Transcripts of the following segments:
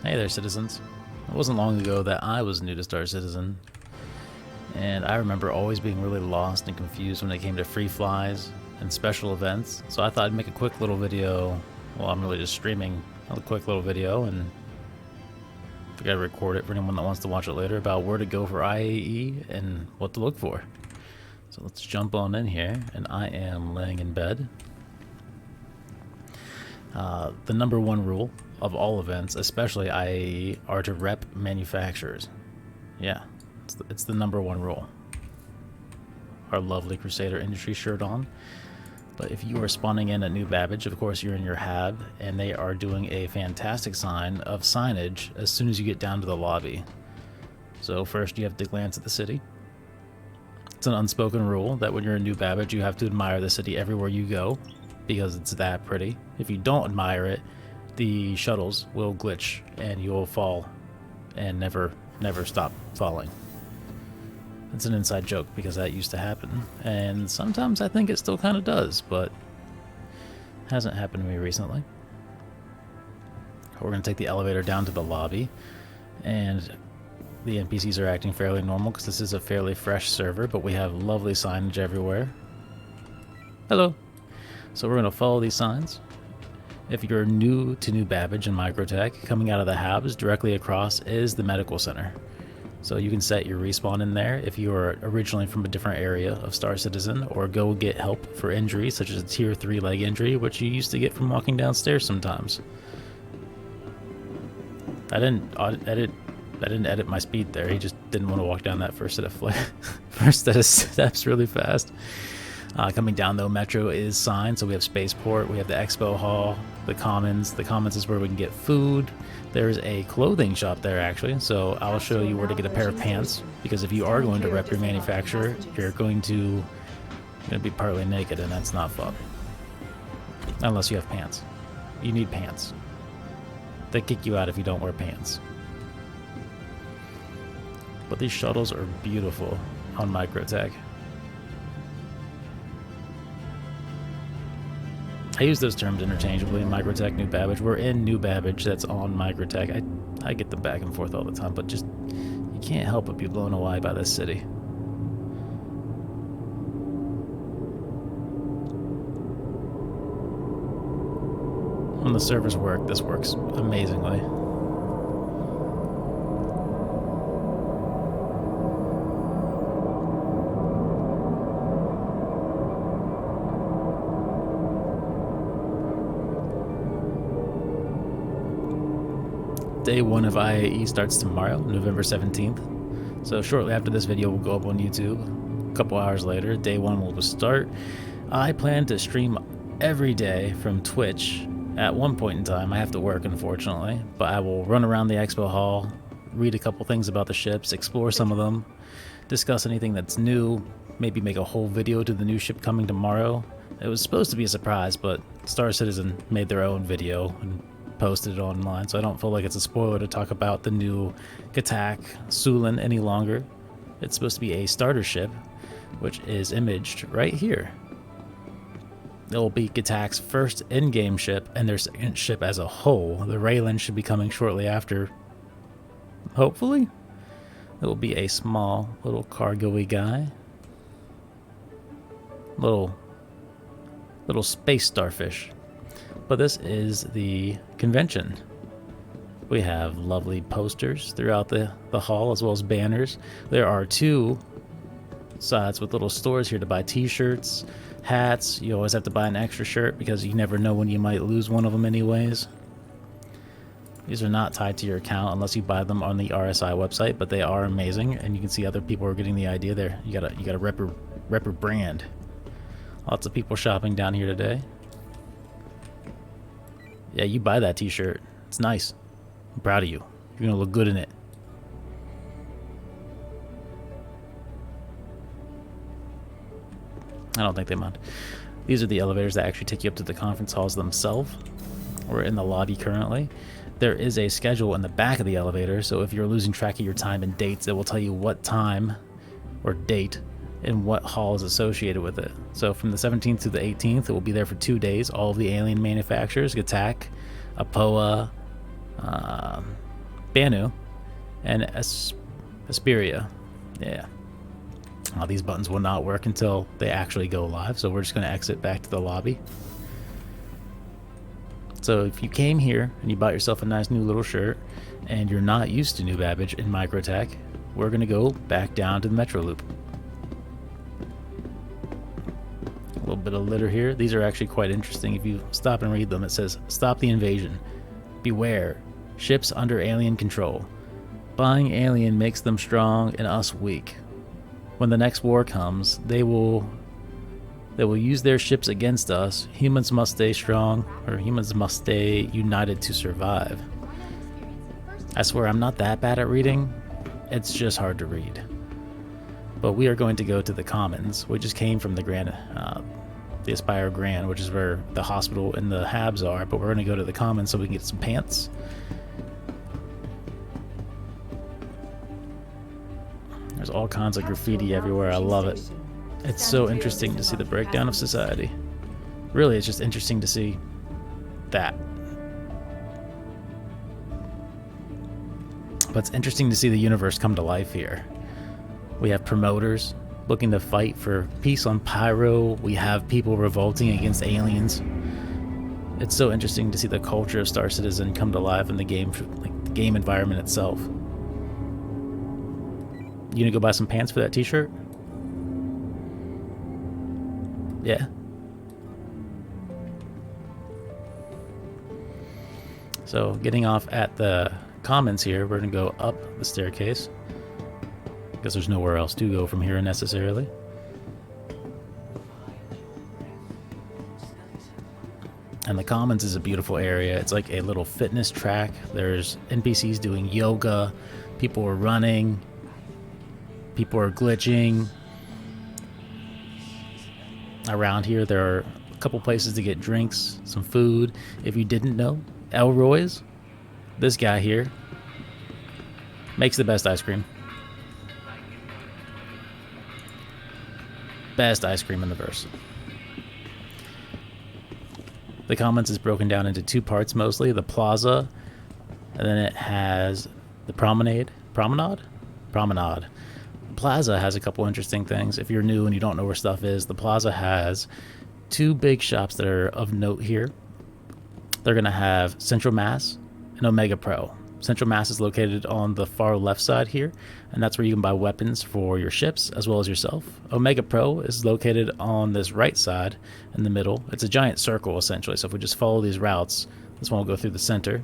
Hey there, citizens. It wasn't long ago that I was new to Star Citizen, and I remember always being really lost and confused when it came to free flies and special events, so I thought I'd make a quick little video. Well, I'm really just streaming a quick little video, and I gotta record it for anyone that wants to watch it later about where to go for IAE and what to look for. So let's jump on in here, and I am laying in bed. The number one rule of all events, especially IAE, are to rep manufacturers. Yeah, it's the number one rule. Our lovely Crusader Industry shirt on. But if you are spawning in at New Babbage, of course you're in your hab, and they are doing a fantastic sign of signage as soon as you get down to the lobby. So first you have to glance at the city. It's an unspoken rule that when you're in New Babbage, you have to admire the city everywhere you go, because it's that pretty. If you don't admire it, the shuttles will glitch and you will fall and never stop falling. It's an inside joke because that used to happen, and sometimes I think it still kind of does, but hasn't happened to me recently. We're going to take the elevator down to the lobby, and the NPCs are acting fairly normal because this is a fairly fresh server, but we have lovely signage everywhere. Hello. So we're going to follow these signs. If you're new to New Babbage and MicroTech, coming out of the habs directly across is the medical center. So you can set your respawn in there if you are originally from a different area of Star Citizen, or go get help for injuries such as a tier 3 leg injury, which you used to get from walking downstairs sometimes. I didn't edit my speed there. He just didn't want to walk down that first set of steps really fast. Coming down though, Metro is signed, so we have Spaceport, we have the Expo Hall, the Commons. The Commons is where we can get food. There's a clothing shop there actually, so I'll show you where to get a pair of pants, because if you are going to rep your manufacturer, you're going to be partly naked, and that's not fun. Unless you have pants. You need pants. They kick you out if you don't wear pants. But these shuttles are beautiful on MicroTech. I use those terms interchangeably. MicroTech, New Babbage. We're in New Babbage. That's on MicroTech. I get them back and forth all the time, but just you can't help but be blown away by this city. When the servers work, this works amazingly. Day 1 of IAE starts tomorrow, November 17th. So shortly after this video will go up on YouTube. A couple hours later, day 1 will start. I plan to stream every day from Twitch. At one point in time, I have to work, unfortunately, but I will run around the expo hall, read a couple things about the ships, explore some of them, discuss anything that's new, maybe make a whole video to the new ship coming tomorrow. It was supposed to be a surprise, but Star Citizen made their own video and posted it online, so I don't feel like it's a spoiler to talk about the new Gatak Sulin any longer. It's supposed to be a starter ship, which is imaged right here. It will be Gatak's first in-game ship and their second ship as a whole. The Raylan should be coming shortly after. Hopefully. It will be a small, little cargo-y guy. Little space starfish. But this is the convention. We have lovely posters throughout the hall, as well as banners. There are 2 sides with little stores here to buy t-shirts, hats. You always have to buy an extra shirt because you never know when you might lose one of them anyways. These are not tied to your account unless you buy them on the RSI website, but they are amazing, and you can see other people are getting the idea there. You gotta rep your brand. Lots of people shopping down here today. Yeah, you buy that t-shirt. It's nice. I'm proud of you. You're gonna look good in it. I don't think they mind. These are the elevators that actually take you up to the conference halls themselves. We're in the lobby currently. There is a schedule in the back of the elevator, so if you're losing track of your time and dates, it will tell you what time or date and what hall is associated with it. So from the 17th to the 18th, it will be there for 2 days. All of the alien manufacturers, Gatak, Apoa, Banu, and Asperia. Yeah. These buttons will not work until they actually go live, so we're just going to exit back to the lobby. So if you came here and you bought yourself a nice new little shirt and you're not used to New Babbage in MicroTech, we're going to go back down to the Metro Loop. A little bit of litter here. These are actually quite interesting. If you stop and read them, it says, "Stop the invasion. Beware. Ships under alien control. Buying alien makes them strong and us weak. When the next war comes, they will use their ships against us. Humans must stay strong, or humans must stay united to survive." I swear I'm not that bad at reading. It's just hard to read. But we are going to go to the Commons. We just came from the Aspire Grand, which is where the hospital and the Habs are, but we're going to go to the Commons so we can get some pants. There's all kinds of graffiti everywhere. I love it. It's so interesting to see the breakdown of society. Really, it's just interesting to see that. But it's interesting to see the universe come to life here. We have promoters looking to fight for peace on Pyro. We have people revolting against aliens. It's so interesting to see the culture of Star Citizen come to life in the game, like the game environment itself. You gonna go buy some pants for that t-shirt? Yeah. So getting off at the Commons here, we're gonna go up the staircase because there's nowhere else to go from here necessarily. And the Commons is a beautiful area. It's like a little fitness track. There's NPCs doing yoga, people are running, people are glitching. Around here there are a couple places to get drinks, some food. If you didn't know, Elroy's, this guy here, makes the best ice cream. Best ice cream in the verse. The Commons is broken down into two parts mostly, the plaza, and then it has the promenade. The plaza has a couple interesting things. If you're new and you don't know where stuff is, the plaza has two big shops that are of note here. They're going to have Central Mass and Omega Pro. Central Mass is located on the far left side here, and that's where you can buy weapons for your ships as well as yourself. Omega Pro is located on this right side in the middle. It's a giant circle essentially, so if we just follow these routes, this one will go through the center.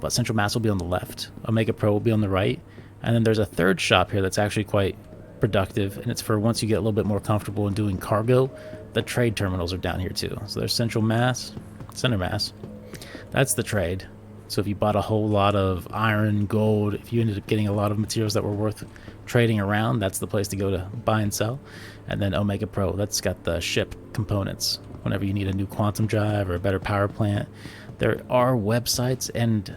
But Central Mass will be on the left, Omega Pro will be on the right, and then there's a third shop here that's actually quite productive, and it's for once you get a little bit more comfortable in doing cargo. The trade terminals are down here too. So there's Center Mass. That's the trade. So if you bought a whole lot of iron, gold, if you ended up getting a lot of materials that were worth trading around, that's the place to go to buy and sell. And then Omega Pro, that's got the ship components. Whenever you need a new quantum drive or a better power plant, there are websites and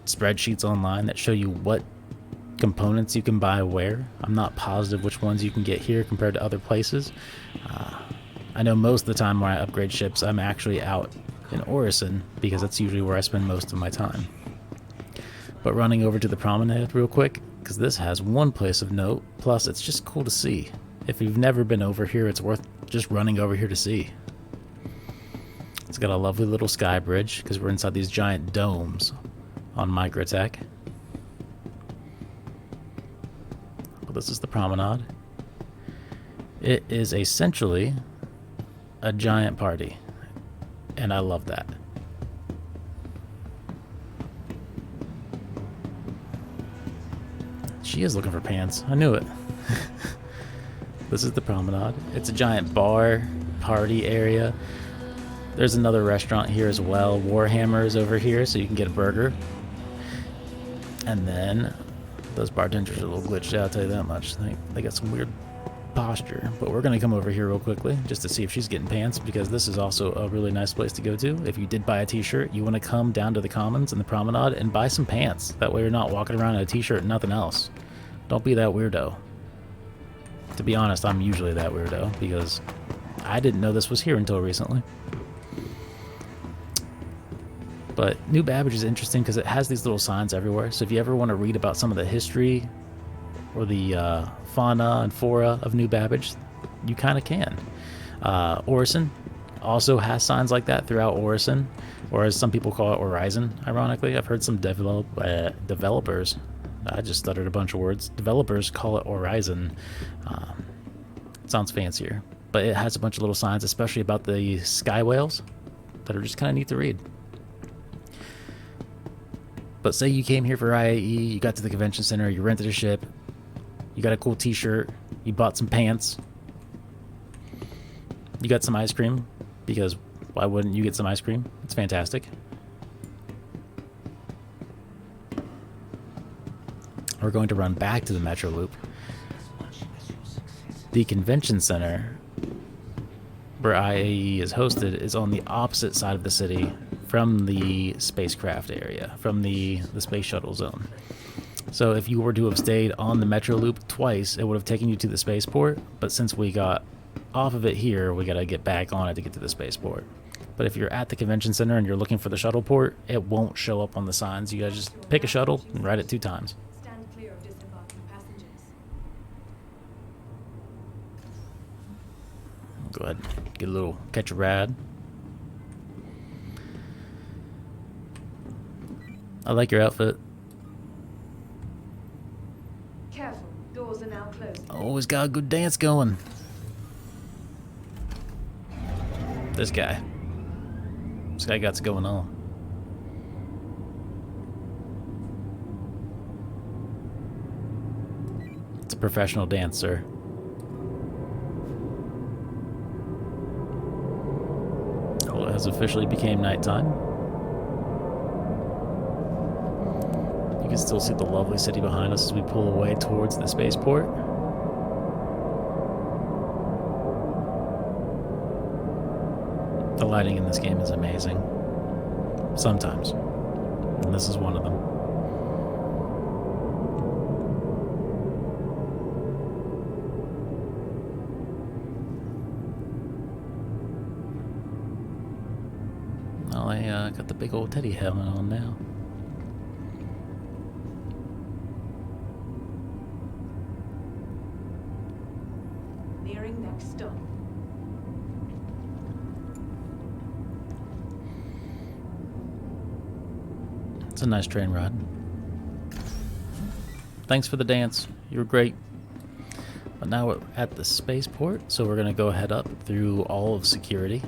spreadsheets online that show you what components you can buy where. I'm not positive which ones you can get here compared to other places. I know most of the time when I upgrade ships, I'm actually out in Orison because that's usually where I spend most of my time. But running over to the promenade real quick, because this has one place of note, plus it's just cool to see. If you've never been over here, it's worth just running over here to see. It's got a lovely little sky bridge because we're inside these giant domes on MicroTech. Well, this is the promenade. It is essentially a giant party, and I love that. She is looking for pants. I knew it. This is the promenade. It's a giant bar, party area. There's another restaurant here as well. Warhammer is over here, so you can get a burger. And then those bartenders are a little glitched out, I'll tell you that much. They got some weird posture. But we're going to come over here real quickly just to see if she's getting pants, because this is also a really nice place to go to. If you did buy a t-shirt, you want to come down to the Commons and the promenade and buy some pants. That way you're not walking around in a t-shirt and nothing else. Don't be that weirdo. To be honest, I'm usually that weirdo because I didn't know this was here until recently. But New Babbage is interesting because it has these little signs everywhere. So if you ever want to read about some of the history or the fauna and flora of New Babbage, you kind of can. Orison also has signs like that throughout Orison, or as some people call it, Horizon, ironically. I've heard some developers, I just stuttered a bunch of words, developers call it Horizon. It sounds fancier. But it has a bunch of little signs, especially about the sky whales, that are just kind of neat to read. But say you came here for IAE, you got to the convention center, you rented a ship, you got a cool t-shirt, you bought some pants, you got some ice cream, because why wouldn't you get some ice cream? It's fantastic. We're going to run back to the Metro Loop. The convention center where IAE is hosted is on the opposite side of the city from the spacecraft area, from the space shuttle zone. So if you were to have stayed on the Metro Loop twice, it would have taken you to the spaceport, but since we got off of it here, we got to get back on it to get to the spaceport. But if you're at the convention center and you're looking for the shuttle port, it won't show up on the signs. You gotta just pick a shuttle and ride it 2 times. Stand clear of disembarking passengers. Go ahead, get a little catch a ride. I like your outfit. Careful, doors are now closed. Always got a good dance going. This guy got's going on. It's a professional dancer. Oh, it has officially became nighttime. You can still see the lovely city behind us as we pull away towards the spaceport. The lighting in this game is amazing. Sometimes. And this is one of them. Well, I got the big old Teddy helmet on now. Nearing next stop. It's a nice train ride. Thanks for the dance. You were great. But now we're at the spaceport, so we're going to go head up through all of security.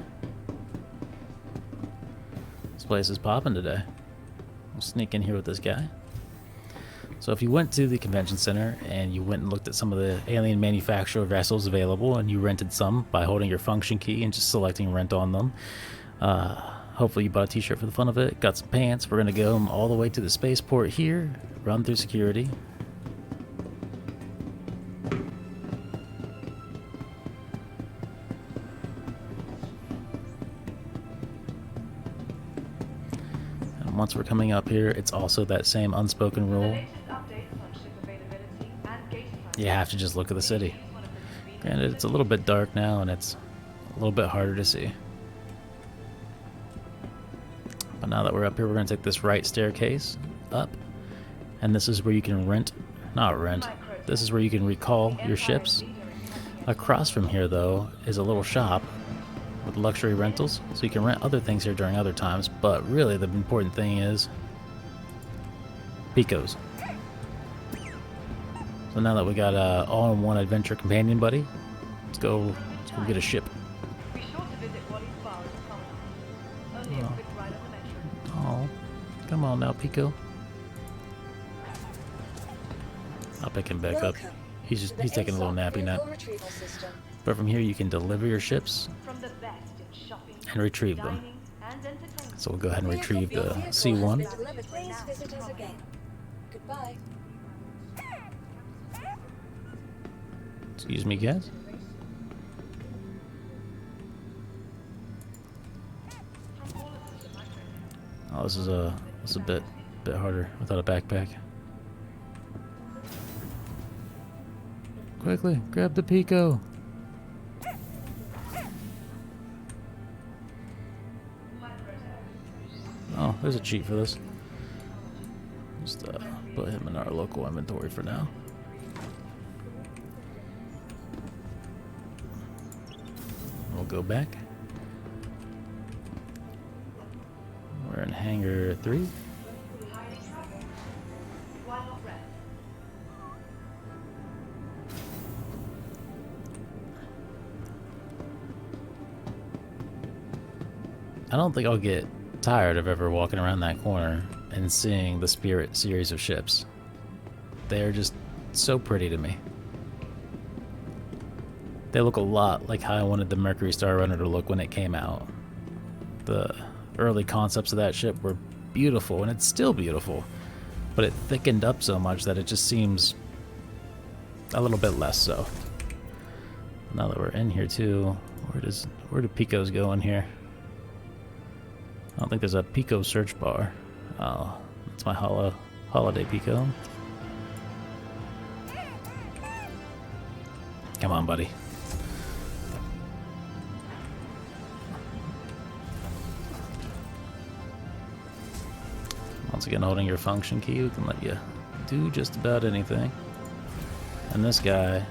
This place is popping today. We'll sneak in here with this guy. So if you went to the convention center and you went and looked at some of the alien manufacturer vessels available and you rented some by holding your function key and just selecting rent on them, hopefully you bought a t-shirt for the fun of it, got some pants. We're going to go all the way to the spaceport here, run through security. And once we're coming up here, it's also that same unspoken rule. You have to just look at the city. Granted, it's a little bit dark now and it's a little bit harder to see. But now that we're up here, we're going to take this right staircase up. And this is where you can this is where you can recall your ships. Across from here, though, is a little shop with luxury rentals. So you can rent other things here during other times. But really, the important thing is Picos. So now that we got an all-in-one adventure companion buddy, let's go get a ship. Be sure to visit Wally's bar as a Only a quick ride on the metro. Oh, come on now, Pico. I'll pick him back up. He's taking a little nappy nap. But from here you can deliver your ships From the best in shopping, and retrieve them. dining, and entertainment. So we'll go ahead and retrieve the C1. Please visit us again. Goodbye. Excuse me, guys. Oh, this is a bit harder without a backpack. Quickly, grab the Pico. Oh, there's a cheat for this. Just put him in our local inventory for now. We'll go back. We're in hangar 3. I don't think I'll get tired of ever walking around that corner and seeing the Spirit series of ships. They're just so pretty to me. They look a lot like how I wanted the Mercury Star Runner to look when it came out. The early concepts of that ship were beautiful, and it's still beautiful, but it thickened up so much that it just seems a little bit less so. Now that we're in here too, where do Picos go in here? I don't think there's a Pico search bar. Oh, that's my holiday Pico. Come on, buddy. Once again, holding your function key, we can let you do just about anything. And this guy,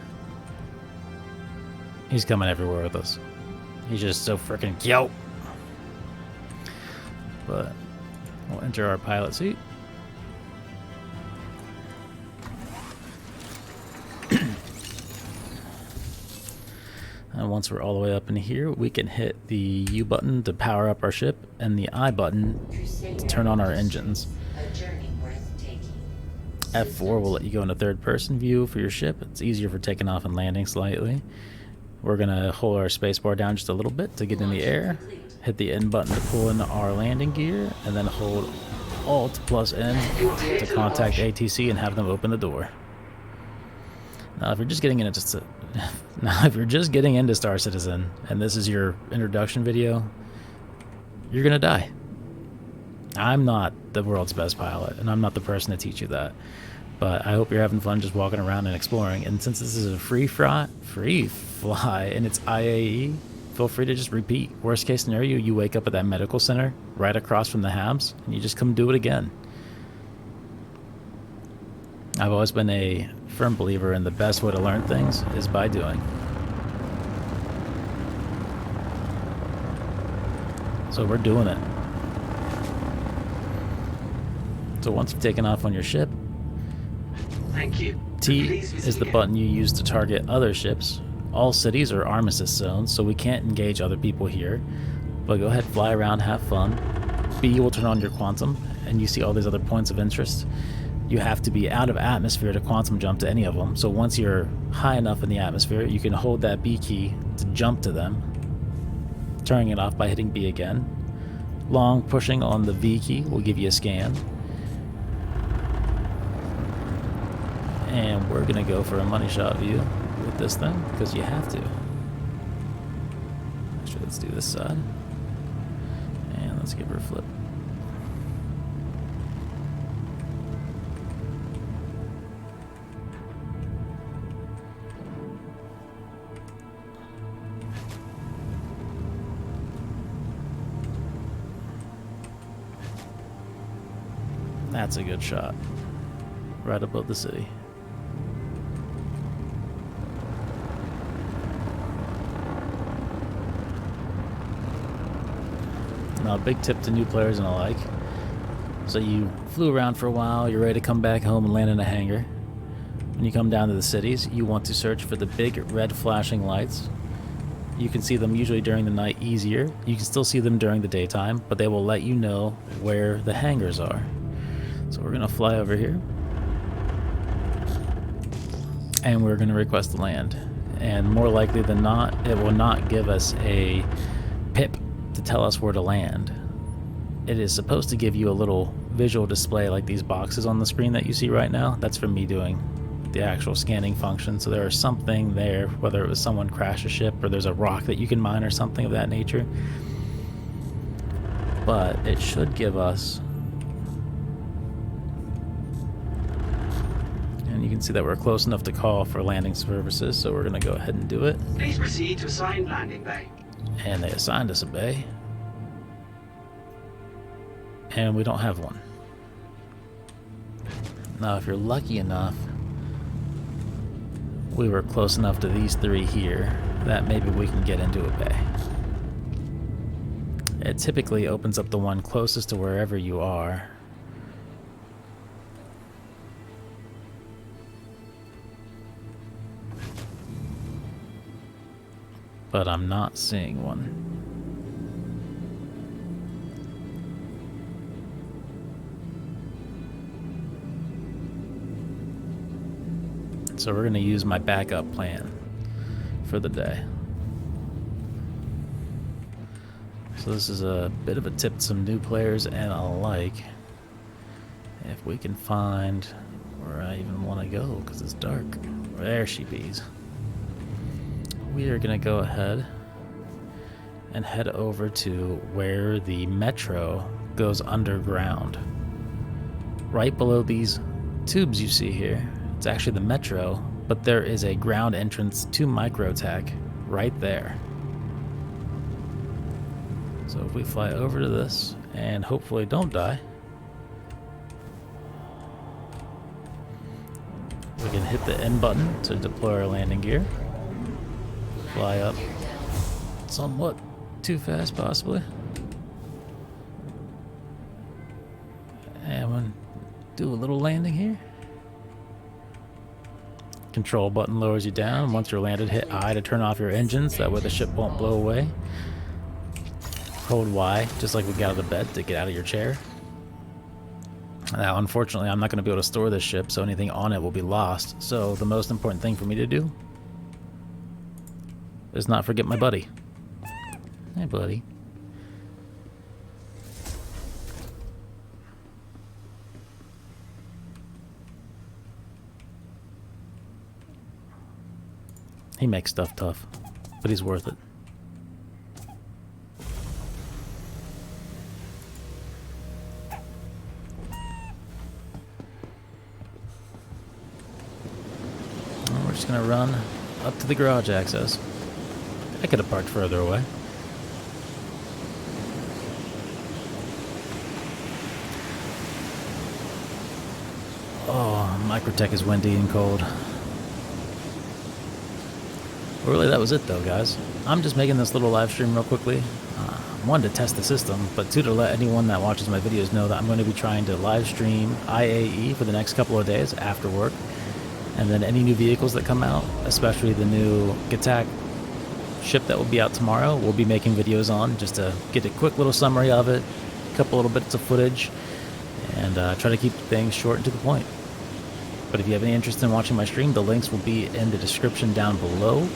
he's coming everywhere with us. He's just so freaking cute. But we'll enter our pilot seat. And once we're all the way up in here, we can hit the U button to power up our ship and the I button to turn on our engines. F4 will let you go into third person view for your ship. It's easier for taking off and landing slightly. We're going to hold our spacebar down just a little bit to get in the air. Hit the N button to pull in our landing gear, and then hold Alt plus N to contact ATC and have them open the door. Now, if you're just getting into Star Citizen and this is your introduction video, you're gonna die. I'm not the world's best pilot, and I'm not the person to teach you that. But I hope you're having fun just walking around and exploring. And since this is a free fly, and it's IAE, feel free to just repeat. Worst case scenario, you wake up at that medical center right across from the Habs, and you just come do it again. I've always been a firm believer in the best way to learn things is by doing. So we're doing it. So once you've taken off on your ship, thank you. T is the button you use to target other ships. All cities are armistice zones, so we can't engage other people here. But go ahead, fly around, have fun. B will turn on your quantum, and you see all these other points of interest. You have to be out of atmosphere to quantum jump to any of them. So once you're high enough in the atmosphere, you can hold that B key to jump to them, turning it off by hitting B again. Long pushing on the V key will give you a scan. And we're gonna go for a money shot view with this thing, because you have to. Actually, let's do this side. And let's give her a flip. That's a good shot. Right above the city. Now, a big tip to new players and alike. So you flew around for a while, you're ready to come back home and land in a hangar. When you come down to the cities, you want to search for the big red flashing lights. You can see them usually during the night easier. You can still see them during the daytime, but they will let you know where the hangars are. So we're gonna fly over here. And we're gonna request to land. And more likely than not, it will not give us a pip to tell us where to land. It is supposed to give you a little visual display like these boxes on the screen that you see right now. That's from me doing the actual scanning function. So there is something there, whether it was someone crashed a ship or there's a rock that you can mine or something of that nature. But it should give us, and you can see that we're close enough to call for landing services, so we're gonna go ahead and do it. Please proceed to assigned landing bay. And they assigned us a bay. And we don't have one. Now, if you're lucky enough, we were close enough to these three here that maybe we can get into a bay. It typically opens up the one closest to wherever you are. But I'm not seeing one. So we're going to use my backup plan for the day. So this is a bit of a tip to some new players and alike. If we can find where I even want to go, because it's dark. There she bees. We are going to go ahead and head over to where the metro goes underground. Right below these tubes you see here. It's actually the metro, but there is a ground entrance to MicroTech right there. So if we fly over to this and hopefully don't die, we can hit the N button to deploy our landing gear. Fly up somewhat too fast possibly. And we'll do a little landing here. Control button lowers you down. Once you're landed, hit I to turn off your engines. That way the ship won't blow away. Hold Y, just like we got out of bed, to get out of your chair. Now, unfortunately, I'm not going to be able to store this ship, so anything on it will be lost. So the most important thing for me to do is not forget my buddy. Hey, buddy. He makes stuff tough, but he's worth it. Well, we're just gonna run up to the garage access. I could have parked further away. Oh, MicroTech is windy and cold. Really, that was it though, guys. I'm just making this little live stream real quickly. One, to test the system, but two, to let anyone that watches my videos know that I'm going to be trying to live stream IAE for the next couple of days after work. And then any new vehicles that come out, especially the new Gattac ship that will be out tomorrow, we'll be making videos on just to get a quick little summary of it, a couple little bits of footage, and try to keep things short and to the point. But if you have any interest in watching my stream, the links will be in the description down below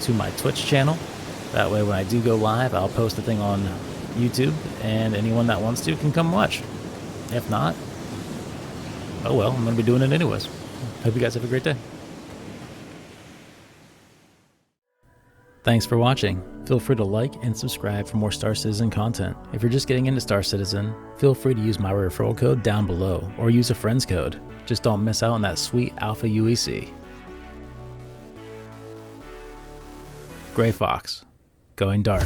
to my Twitch channel. That way when I do go live, I'll post a thing on YouTube, and anyone that wants to can come watch. If not, oh well, I'm going to be doing it anyways. Hope you guys have a great day. Thanks for watching. Feel free to like and subscribe for more Star Citizen content. If you're just getting into Star Citizen, feel free to use my referral code down below, or use a friend's code. Just don't miss out on that sweet Alpha UEC. Gray Fox, going dark.